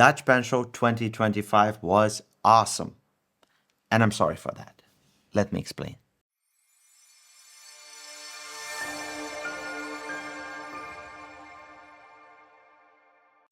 Dutch Pen Show 2025 was awesome. And I'm sorry for that. Let me explain.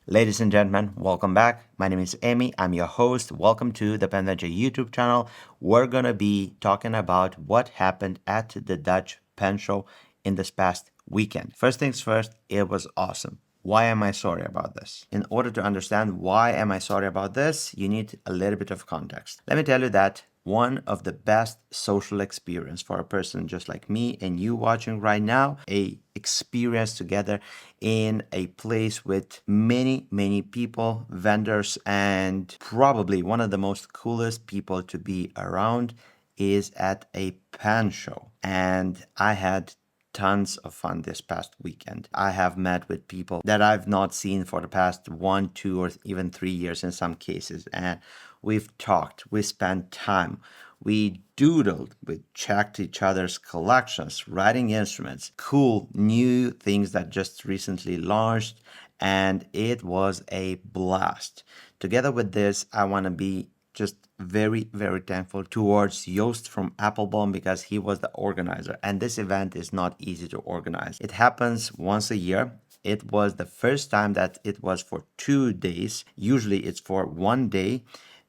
Ladies and gentlemen, welcome back. My name is Amy. I'm your host. Welcome to the Penventure YouTube channel. We're going to be talking about what happened at the Dutch Pen Show in this past weekend. First things first, it was awesome. Why am I sorry about this? In order to understand why am I sorry about this, you need a little bit of context. Let me tell you that one of the best social experience for a person just like me and you watching right now, a experience together in a place with many people, vendors, and probably one of the most coolest people to be around is at a pen show. And I had tons of fun this past weekend. I have met with people that I've not seen for the past 1, 2, or even 3 years in some cases. And we've talked, we spent time, we doodled, we checked each other's collections, writing instruments, cool new things that just recently launched. And it was a blast. Together with this, I want to be just very thankful towards Joost from Applebaum because he was the organizer. And this event is not easy to organize. It happens once a year. It was the first time that it was for 2 days. Usually it's for 1 day.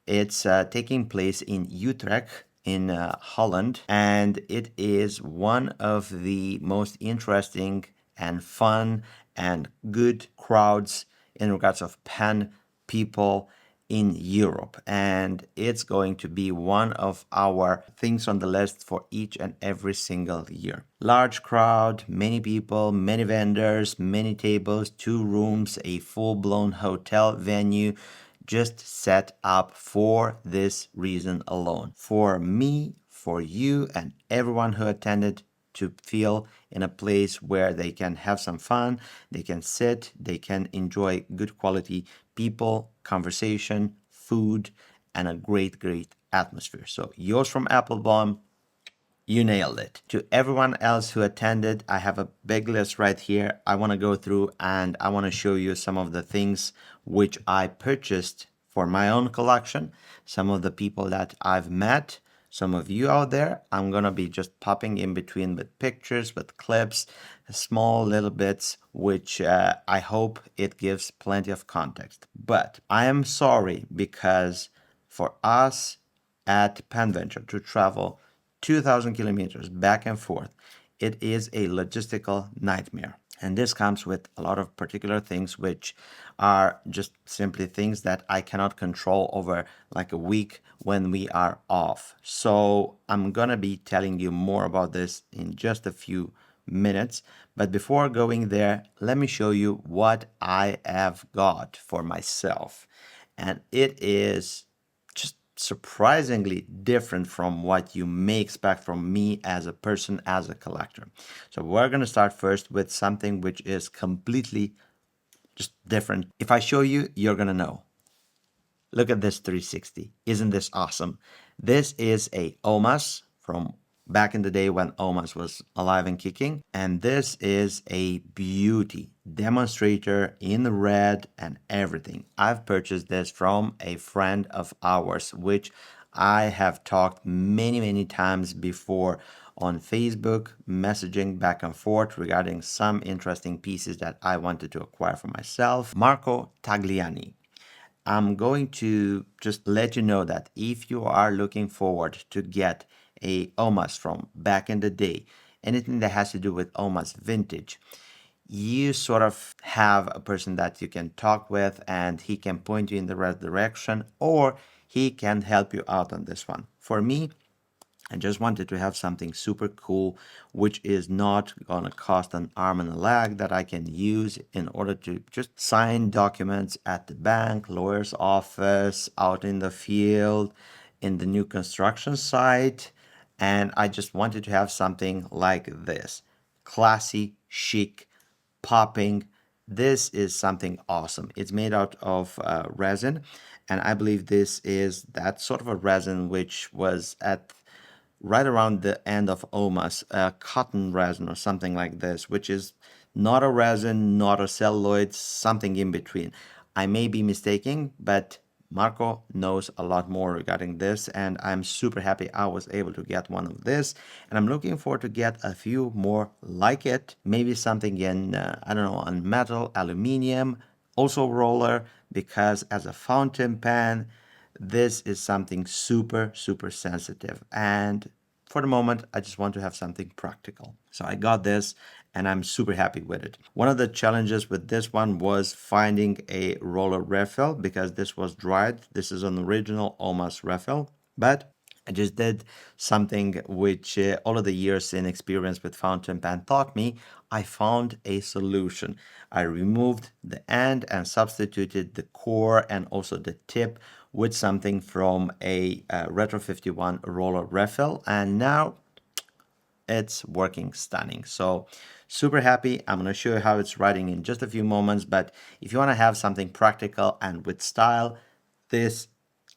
It's taking place in Utrecht in Holland. And it is one of the most interesting and fun and good crowds in regards of pen people in Europe, and it's going to be one of our things on the list for each and every single year. Large crowd, many people, many vendors, many tables, 2 rooms, a full-blown hotel venue just set up for this reason alone. For me, for you, and everyone who attended to feel in a place where they can have some fun, they can sit, they can enjoy good quality people, conversation, food, and a great atmosphere. So yours from Applebaum, you nailed it. To everyone else who attended, I have a big list right here. I want to go through and I want to show you some of the things which I purchased for my own collection, some of the people that I've met, some of you out there. I'm going to be just popping in between with pictures, with clips, small little bits, which I hope it gives plenty of context. But I am sorry because for us at Penventure to travel 2,000 kilometers back and forth, it is a logistical nightmare. And this comes with a lot of particular things which are just simply things that I cannot control over like a week when we are off. So I'm gonna be telling you more about this in just a few minutes. But before going there, let me show you what I have got for myself. And it is just surprisingly different from what you may expect from me as a person, as a collector. So we're going to start first with something which is completely just different. If I show you, you're going to know. Look at this 360. Isn't this awesome? This is a OMAS from back in the day when OMAS was alive and kicking. And this is a beauty demonstrator in red and everything. I've purchased this from a friend of ours, which I have talked many times before on Facebook, messaging back and forth regarding some interesting pieces that I wanted to acquire for myself. Marco Tagliani. I'm going to just let you know that if you are looking forward to get a OMAS from back in the day, anything that has to do with OMAS vintage, you sort of have a person that you can talk with and he can point you in the right direction, or he can help you out on this one. For me, I just wanted to have something super cool, which is not going to cost an arm and a leg, that I can use in order to just sign documents at the bank, lawyer's office, out in the field, in the new construction site. And I just wanted to have something like this. Classy, chic, popping. This is something awesome. It's made out of resin. And I believe this is that sort of a resin which was at right around the end of OMAS, cotton resin or something like this, which is not a resin, not a celluloid, something in between. I may be mistaken, but Marco knows a lot more regarding this, and I'm super happy I was able to get one of this, and I'm looking forward to get a few more like it. Maybe something in, I don't know, on metal, aluminium, also roller, because as a fountain pen, this is something super, super sensitive. And for the moment, I just want to have something practical. So I got this and I'm super happy with it. One of the challenges with this one was finding a roller refill because this was dried. This is an original Omas refill, but I just did something which all of the years in experience with fountain pen taught me. I found a solution. I removed the end and substituted the core and also the tip with something from a Retro 51 roller refill, and now it's working stunning. So super happy. I'm going to show you how it's writing in just a few moments, but if you want to have something practical and with style, this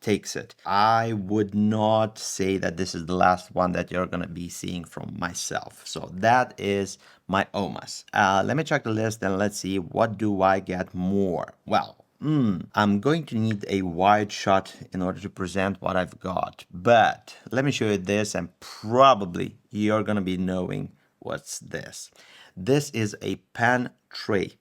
takes it. I would not say that this is the last one that you're going to be seeing from myself. So that is my Omas. Let me check the list and let's see, what do I get more? Well, I'm going to need a wide shot in order to present what I've got. But let me show you this and probably you're going to be knowing what's this. This is a pen tray.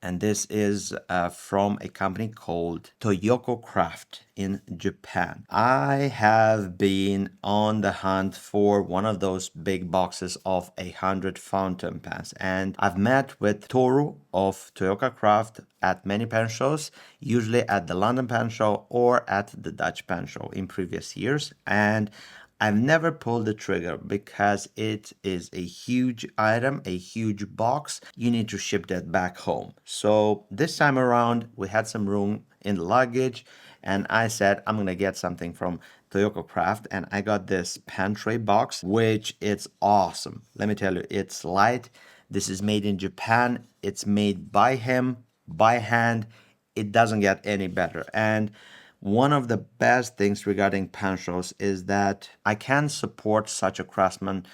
And this is from a company called Toyoko Craft in Japan. I have been on the hunt for one of those big boxes of 100 fountain pens, and I've met with Toru of Toyoko Craft at many pen shows, usually at the London Pen Show or at the Dutch Pen Show in previous years, and I've never pulled the trigger because it is a huge item, a huge box. You need to ship that back home. So this time around, we had some room in the luggage, and I said, I'm gonna get something from Toyoko Craft, and I got this pen tray box, which it's awesome. Let me tell you, it's light. This is made in Japan. It's made by him, by hand. It doesn't get any better. And one of the best things regarding pen shows is that I can support such a craftsman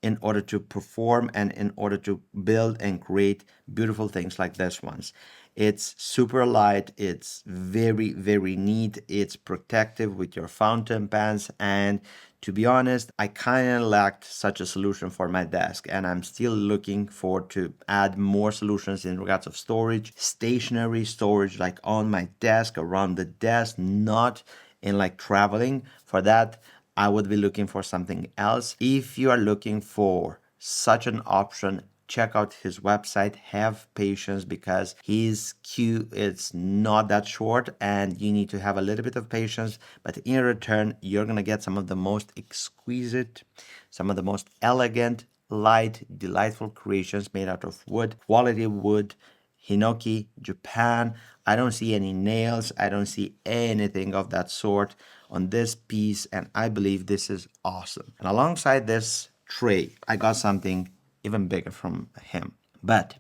in order to perform and in order to build and create beautiful things like this ones. It's super light, it's very, very neat, it's protective with your fountain pens, and to be honest, I kind of lacked such a solution for my desk, and I'm still looking forward to add more solutions in regards of storage, stationary storage, like on my desk, around the desk, not in like traveling. For that, I would be looking for something else. If you are looking for such an option, check out his website. Have patience because his queue is not that short and you need to have a little bit of patience, but in return you're going to get some of the most exquisite, some of the most elegant, light, delightful creations made out of wood, quality wood, Hinoki, Japan. I don't see any nails. I don't see anything of that sort on this piece, and I believe this is awesome. And alongside this tray, I got something even bigger from him. But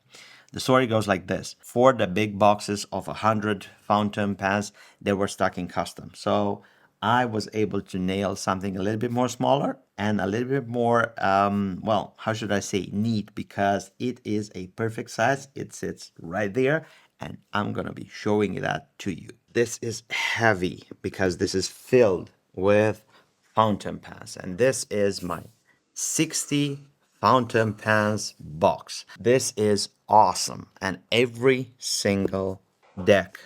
the story goes like this. For the big boxes of 100 fountain pens, they were stuck in custom. So I was able to nail something a little bit more smaller and a little bit more, well, how should I say, neat, because it is a perfect size. It sits right there, and I'm going to be showing that to you. This is heavy because this is filled with fountain pens, and this is my 60 fountain pens box. This is awesome, and every single deck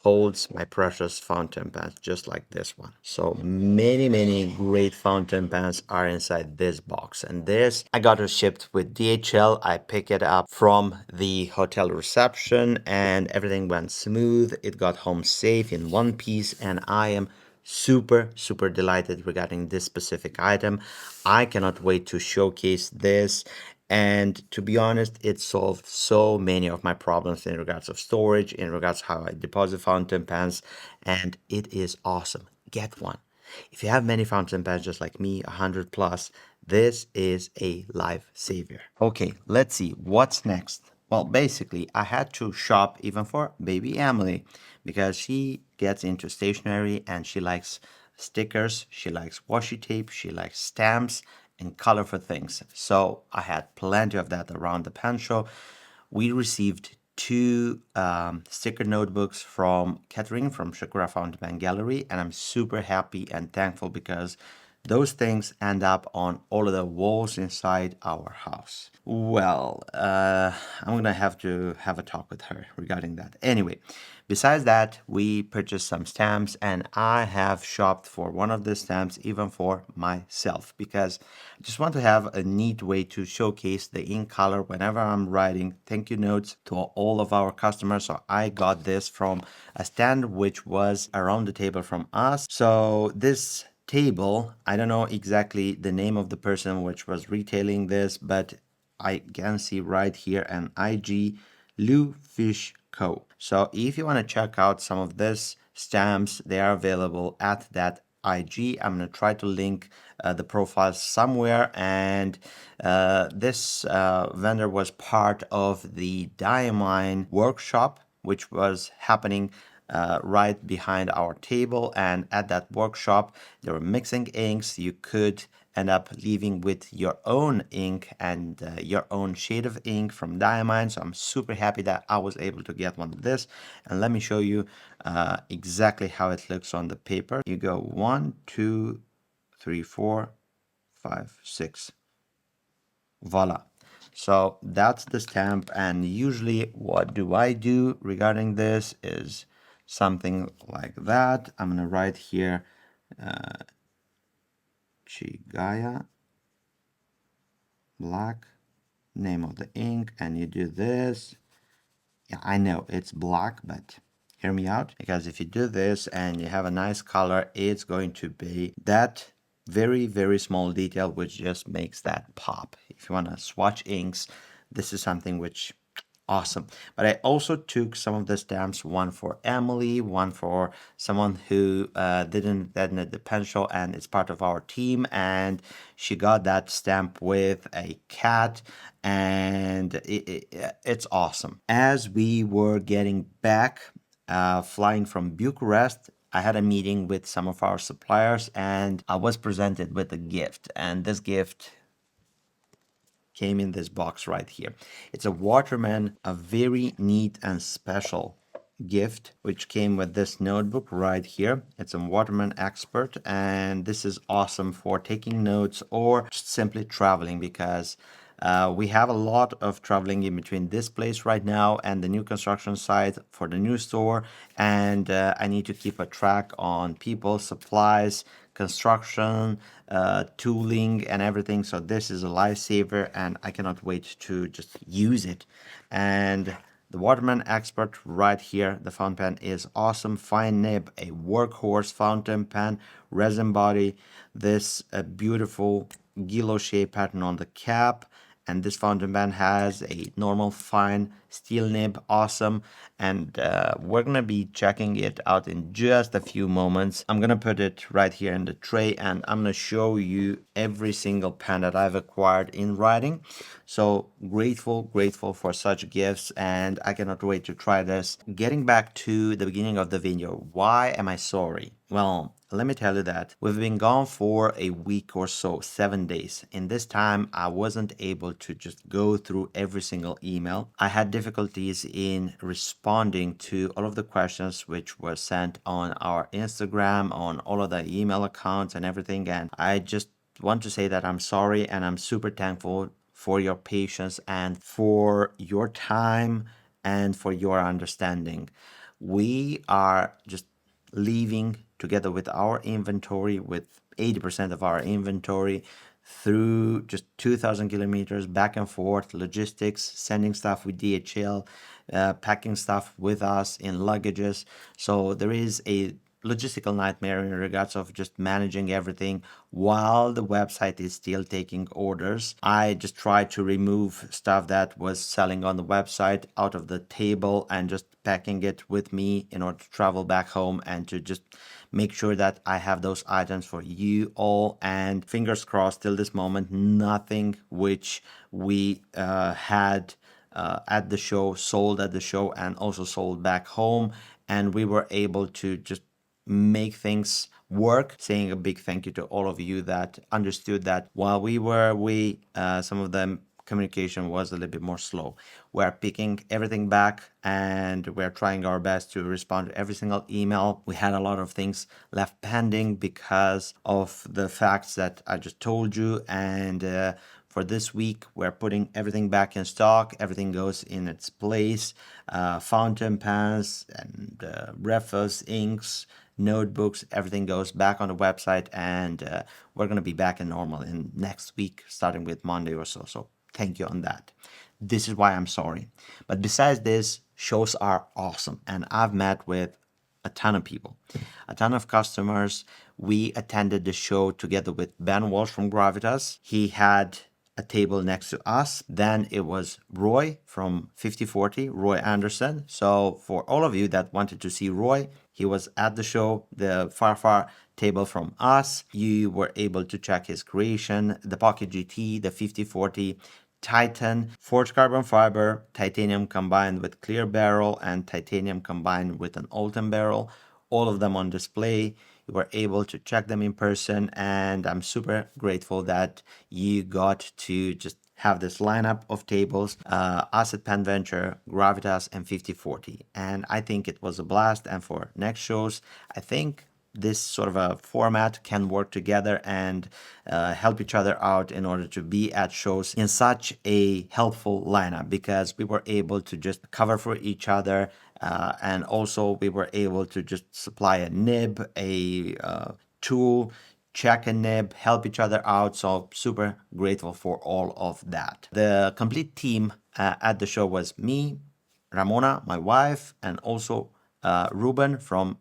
holds my precious fountain pens just like this one. So many great fountain pens are inside this box, and this I got it shipped with DHL. I picked it up from the hotel reception and everything went smooth. It got home safe in one piece, and I am super delighted regarding this specific item. I cannot wait to showcase this, and to be honest, it solved so many of my problems in regards of storage, in regards how I deposit fountain pens, and it is awesome. Get one. If you have many fountain pens just like me, 100 plus, this is a lifesaver. Okay, let's see what's next. Well, basically, I had to shop even for baby Emily because she gets into stationery and she likes stickers, she likes washi tape, she likes stamps and colorful things. So I had plenty of that around the pen show. We received two sticker notebooks from Catherine from Shakura Fountain Pen Gallery, and I'm super happy and thankful because those things end up on all of the walls inside our house. Well, I'm gonna have to have a talk with her regarding that. Anyway, besides that, we purchased some stamps, and I have shopped for one of the stamps even for myself because I just want to have a neat way to showcase the ink color whenever I'm writing thank you notes to all of our customers. So I got this from a stand which was around the table from us. So this table, I don't know exactly the name of the person which was retailing this, but I can see right here an IG Lou Fish Co. So if you want to check out some of this stamps, they are available at that IG. I'm going to try to link the profile somewhere. And this vendor was part of the Diamine workshop, which was happening right behind our table. And at that workshop, they were mixing inks. You could end up leaving with your own ink and your own shade of ink from Diamine. So I'm super happy that I was able to get one of this. And let me show you exactly how it looks on the paper. You go 1, 2, 3, 4, 5, 6. Voila. So that's the stamp, and usually what do I do regarding this is something like that. I'm gonna write here Chigaya black, name of the ink, and you do this. Yeah, I know it's black, but hear me out, because if you do this and you have a nice color, it's going to be that very, very small detail which just makes that pop. If you want to swatch inks, this is something which awesome. But I also took some of the stamps, one for Emily, one for someone who didn't get the pencil and it's part of our team, and she got that stamp with a cat, and it's awesome. As we were getting back, flying from Bucharest, I had a meeting with some of our suppliers, and I was presented with a gift, and this gift came in this box right here. It's a Waterman, a very neat and special gift, which came with this notebook right here. It's a Waterman Expert, and this is awesome for taking notes or just simply traveling, because we have a lot of traveling in between this place right now and the new construction site for the new store, and I need to keep a track on people, supplies, construction, tooling, and everything. So this is a lifesaver, and I cannot wait to just use it. And the Waterman Expert right here, the fountain pen is awesome. Fine nib, a workhorse fountain pen, resin body, this beautiful gilo shape pattern on the cap, and this fountain pen has a normal fine steel nib, awesome. And we're gonna be checking it out in just a few moments. I'm gonna put it right here in the tray, and I'm gonna show you every single pen that I've acquired in writing. So grateful for such gifts, and I cannot wait to try this. Getting back to the beginning of the video, why am I sorry? Well, let me tell you that we've been gone for a week or so, 7 days. In this time, I wasn't able to just go through every single email. I had difficulties in responding to all of the questions which were sent on our Instagram, on all of the email accounts and everything. And I just want to say that I'm sorry, and I'm super thankful for your patience and for your time and for your understanding. We are just leaving together with our inventory, with 80% of our inventory, through just 2,000 kilometers back and forth, logistics, sending stuff with DHL, packing stuff with us in luggages. So there is a logistical nightmare in regards of just managing everything while the website is still taking orders. I just tried to remove stuff that was selling on the website out of the table and just packing it with me in order to travel back home and to just make sure that I have those items for you all. And fingers crossed, till this moment, nothing which we had at the show sold at the show and also sold back home, and we were able to just make things work. Saying a big thank you to all of you that understood that while we some of them communication was a little bit more slow. We're picking everything back and we're trying our best to respond to every single email. We had a lot of things left pending because of the facts that I just told you. And for this week, we're putting everything back in stock. Everything goes in its place. Fountain pens and refills, inks, notebooks, everything goes back on the website, and we're going to be back in normal in next week, starting with Monday or so. So thank you on that. This is why I'm sorry. But besides this, shows are awesome, and I've met with a ton of people, a ton of customers. We attended the show together with Ben Walsh from Gravitas. He had a table next to us. Then it was Roy from 5040, Roy Anderson. So for all of you that wanted to see Roy, he was at the show, the far table from us. You were able to check his creation, the Pocket GT, the 5040, Titan, forged carbon fiber, titanium combined with clear barrel, and titanium combined with an Olten barrel. All of them on display. You were able to check them in person, and I'm super grateful that you got to just have this lineup of tables, us at Pen Venture, Gravitas, and 5040. And I think it was a blast. And for next shows, I think this sort of a format can work together and help each other out in order to be at shows in such a helpful lineup, because we were able to just cover for each other, and also we were able to just supply a nib, a tool, check a nib, help each other out. So super grateful for all of that. The complete team at the show was me, Ramona, my wife, and also Ruben from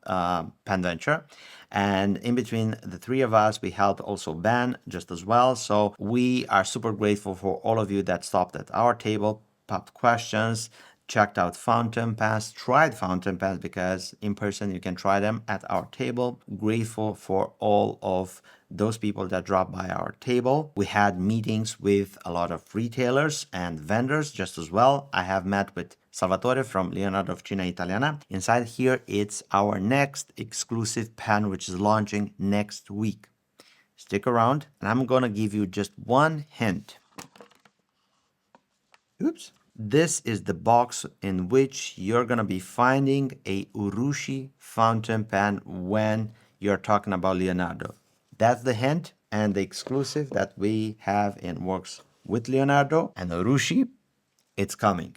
Pen Venture. And in between the three of us, we helped also Ben just as well. So we are super grateful for all of you that stopped at our table, popped questions, checked out fountain pens, tried fountain pens, because in person you can try them at our table. Grateful for all of those people that dropped by our table. We had meetings with a lot of retailers and vendors just as well. I have met with Salvatore from Leonardo Officina Italiana. Inside here, it's our next exclusive pen, which is launching next week. Stick around, and I'm gonna give you just one hint. Oops. This is the box in which you're going to be finding a Urushi fountain pen when you're talking about Leonardo. That's the hint and the exclusive that we have in works with Leonardo and Urushi. It's coming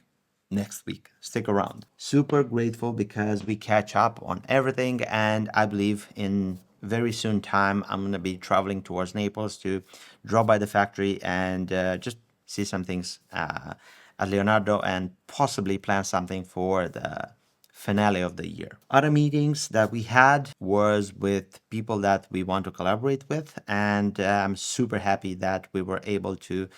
next week. Stick around. Super grateful because we catch up on everything, and I believe in very soon time I'm going to be traveling towards Naples to drop by the factory and just see some things at Leonardo and possibly plan something for the finale of the year. Other meetings that we had was with people that we want to collaborate with, and I'm super happy that we were able to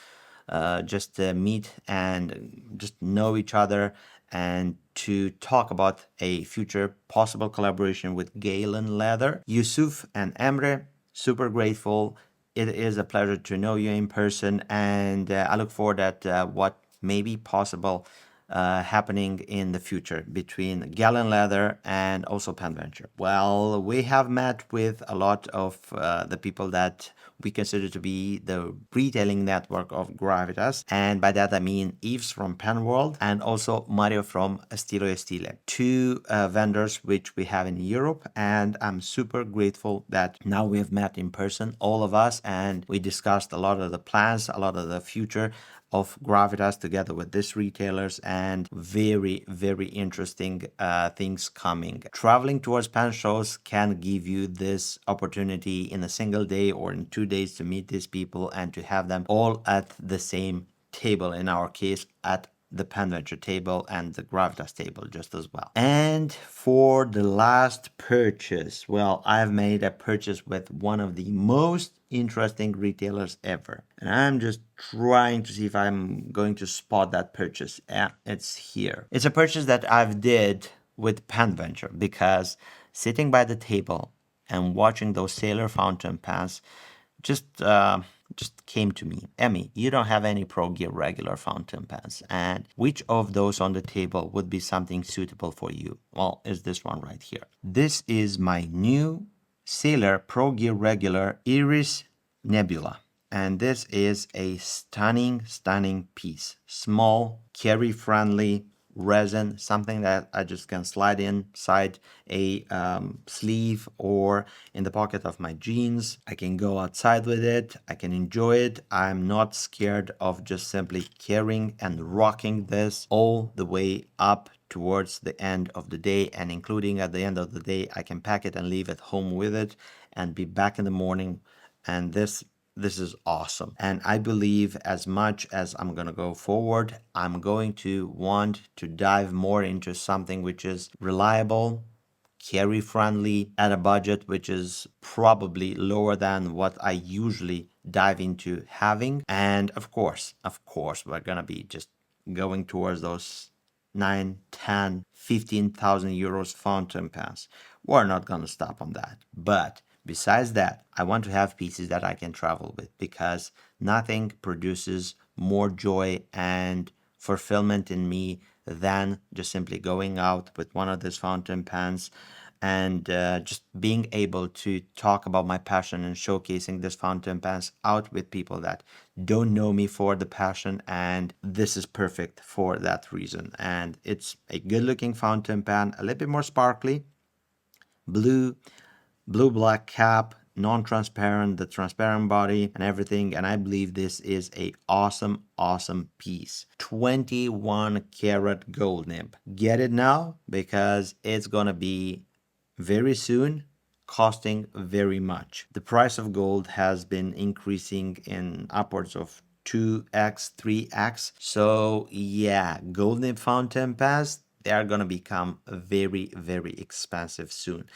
just meet and just know each other and to talk about a future possible collaboration with Galen Leather. Yusuf and Emre, super grateful. It is a pleasure to know you in person, and I look forward at what may be possible happening in the future between Galen Leather and also Pen Venture. Well, we have met with a lot of the people that we consider to be the retailing network of Gravitas, and by that I mean Yves from Pen World and also Mario from Estilo e Stile, two vendors which we have in Europe, and I'm super grateful that now we have met in person, all of us, and we discussed a lot of the plans, a lot of the future of Gravitas together with these retailers, and very, very interesting things coming. Traveling towards pen shows can give you this opportunity in a single day or in 2 days to meet these people and to have them all at the same table, in our case at the Pen Venture table and the Gravitas table just as well. And for the last purchase, well, I've made a purchase with one of the most interesting retailers ever. And I'm just trying to see if I'm going to spot that purchase. Yeah, it's here. It's a purchase that I've did with Pen Venture, because sitting by the table and watching those Sailor fountain pens just came to me. Emmy, you don't have any Pro Gear regular fountain pens, and which of those on the table would be something suitable for you? Well, is this one right here. This is my new Sailor Pro Gear regular Iris Nebula. And this is a stunning piece. Small, carry-friendly resin, something that I just can slide inside a sleeve or in the pocket of my jeans. I can go outside with it. I can enjoy it. I'm not scared of just simply carrying and rocking this all the way up towards the end of the day, and including at the end of the day, I can pack it and leave it home with it and be back in the morning. And this is awesome. And I believe as much as I'm going to go forward, I'm going to want to dive more into something which is reliable, carry friendly at a budget which is probably lower than what I usually dive into having. And of course, we're going to be just going towards those 9, 10, 15,000 euros fountain pens. We're not going to stop on that. But besides that, I want to have pieces that I can travel with, because nothing produces more joy and fulfillment in me than just simply going out with one of these fountain pens and just being able to talk about my passion and showcasing this fountain pens out with people that don't know me for the passion. And this is perfect for that reason. And it's a good looking fountain pen, a little bit more sparkly, blue, black cap, non-transparent, the transparent body and everything. And I believe this is a awesome piece. 21 karat gold nib. Get it now, because it's gonna be very soon costing very much. The price of gold has been increasing in upwards of 2x, 3x. So yeah, gold nib fountain pens, they are gonna become very expensive soon.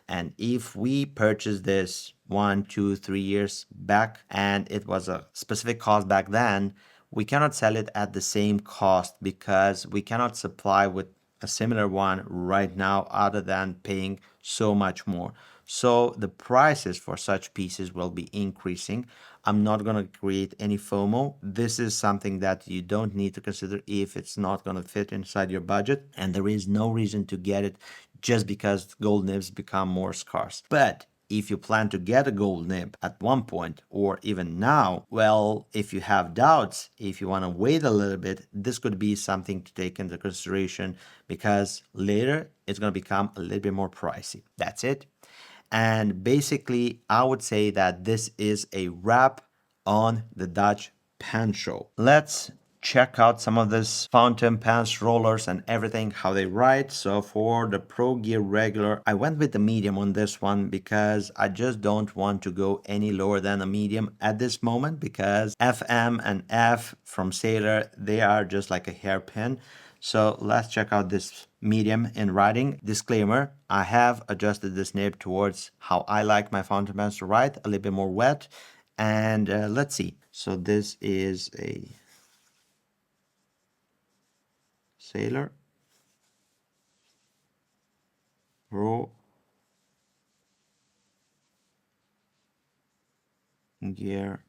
And if we purchased this 1, 2, 3 years back and it was a specific cost back then, we cannot sell it at the same cost, because we cannot supply with a similar one right now other than paying so much more. So the prices for such pieces will be increasing. I'm not going to create any FOMO. This is something that you don't need to consider if it's not going to fit inside your budget, and there is no reason to get it just because gold nibs become more scarce. But if you plan to get a gold nib at one point or even now, well, if you have doubts, if you want to wait a little bit, this could be something to take into consideration, because later it's going to become a little bit more pricey. That's it. And basically, I would say that this is a wrap on the Dutch pen show. Let's check out some of this fountain pens, rollers, and everything, how they write. So for the Pro Gear regular, I went with the medium on this one because I just don't want to go any lower than a medium at this moment, because FM and F from Sailor, they are just like a hairpin. So let's check out this medium in writing. Disclaimer, I have adjusted this nib towards how I like my fountain pens to write, a little bit more wet. And let's see. So this is a Sailor Pro Gear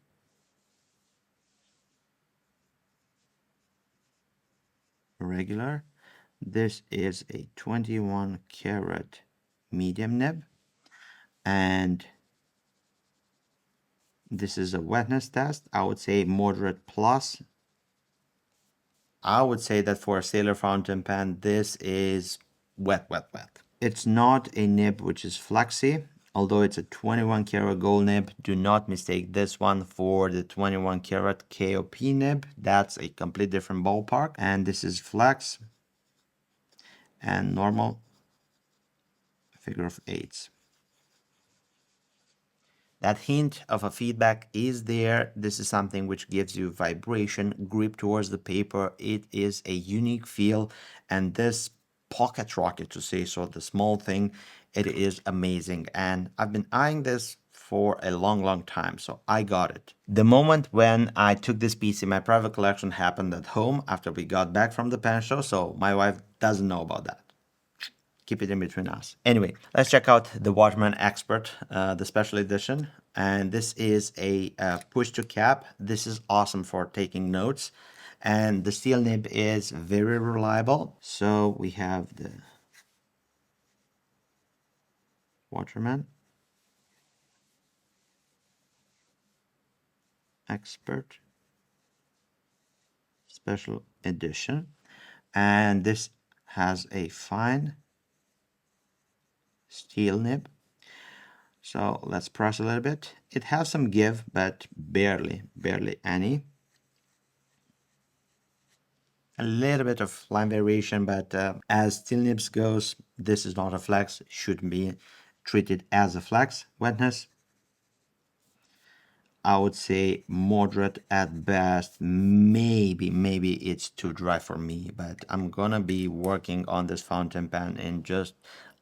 regular. This is a 21 karat medium nib, and this is a wetness test. I would say moderate plus. I would say that for a Sailor fountain pen, this is wet. It's not a nib which is flexy, although it's a 21 karat gold nib. Do not mistake this one for the 21 karat KOP nib. That's a complete different ballpark. And this is flex and normal figure of eights. That hint of a feedback is there. This is something which gives you vibration, grip towards the paper. It is a unique feel. And this pocket rocket, to say so, the small thing, it is amazing. And I've been eyeing this for a long time, so I got it. The moment when I took this piece in my private collection happened at home after we got back from the pen show, so my wife doesn't know about that. Keep it in between us. Anyway, let's check out the Waterman Expert, the special edition. And this is a push to cap. This is awesome for taking notes. And the steel nib is very reliable. So we have the Waterman. Expert Special Edition. And this has a fine steel nib. So let's press a little bit. It has some give, but barely any. A little bit of line variation, but as steel nibs goes, this is not a flex. Shouldn't be treated as a flex. Wetness, I would say moderate at best. Maybe it's too dry for me, but I'm gonna be working on this fountain pen in just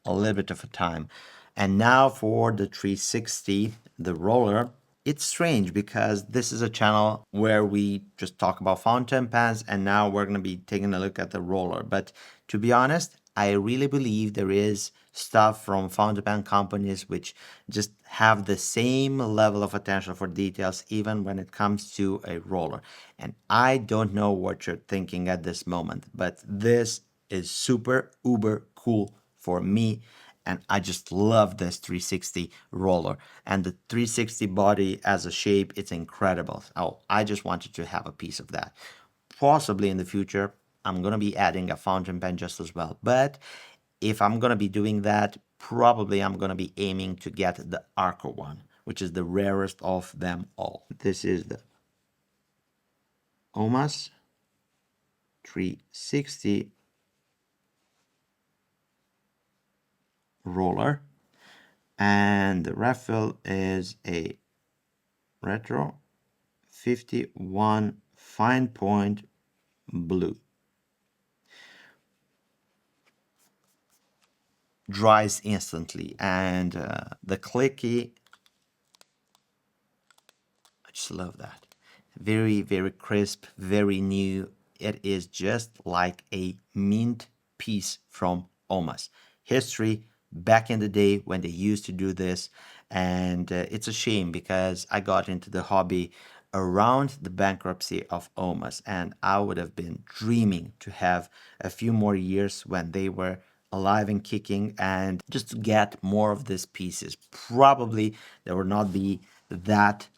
a little bit of a time. And now for the 360, the roller. It's strange because this is a channel where we just talk about fountain pens, and now we're going to be taking a look at the roller. But to be honest, I really believe there is stuff from fountain pen companies which just have the same level of attention for details even when it comes to a roller. And I don't know what you're thinking at this moment, but this is super uber cool for me, and I just love this 360 roller, and the 360 body as a shape, it's incredible. Oh, I just wanted to have a piece of that. Possibly in the future, I'm gonna be adding a fountain pen just as well, but if I'm gonna be doing that, probably I'm gonna be aiming to get the Arco one, which is the rarest of them all. This is the Omas 360 roller, and the refill is a retro 51 fine point blue. Dries instantly, and the clicky, I just love that. Very crisp, very new. It is just like a mint piece from Omas. History back in the day when they used to do this, and it's a shame because I got into the hobby around the bankruptcy of Omas, and I would have been dreaming to have a few more years when they were alive and kicking, and just to get more of these pieces. Probably there would not be that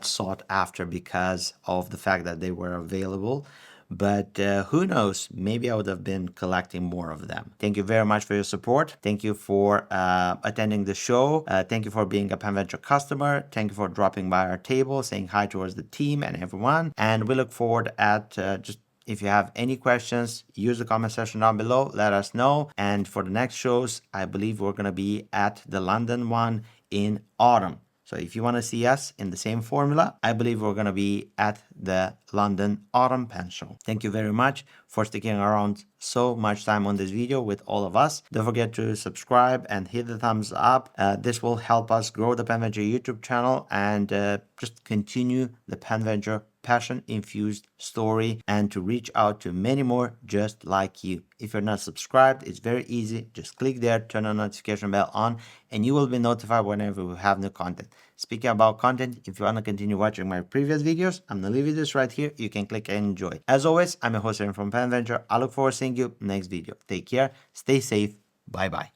sought after because of the fact that they were available, but who knows, maybe I would have been collecting more of them. Thank you very much for your support. Thank you for attending the show. Thank you for being a PenVenture customer. Thank you for dropping by our table, saying hi towards the team and everyone, and we look forward at just if you have any questions, use the comment section down below, let us know. And for the next shows, I believe we're going to be at the London one in autumn. So if you want to see us in the same formula, I believe we're going to be at the London Autumn Pen Show. Thank you very much for sticking around so much time on this video with all of us. Don't forget to subscribe and hit the thumbs up. This will help us grow the PenVenture YouTube channel and just continue the PenVenture passion-infused story, and to reach out to many more just like you. If you're not subscribed, it's very easy. Just click there, turn on notification bell on, and you will be notified whenever we have new content. Speaking about content, if you want to continue watching my previous videos, I'm going to leave you this right here. You can click and enjoy. As always, I'm your host from PenVenture. I look forward to seeing you next video. Take care, stay safe, bye-bye.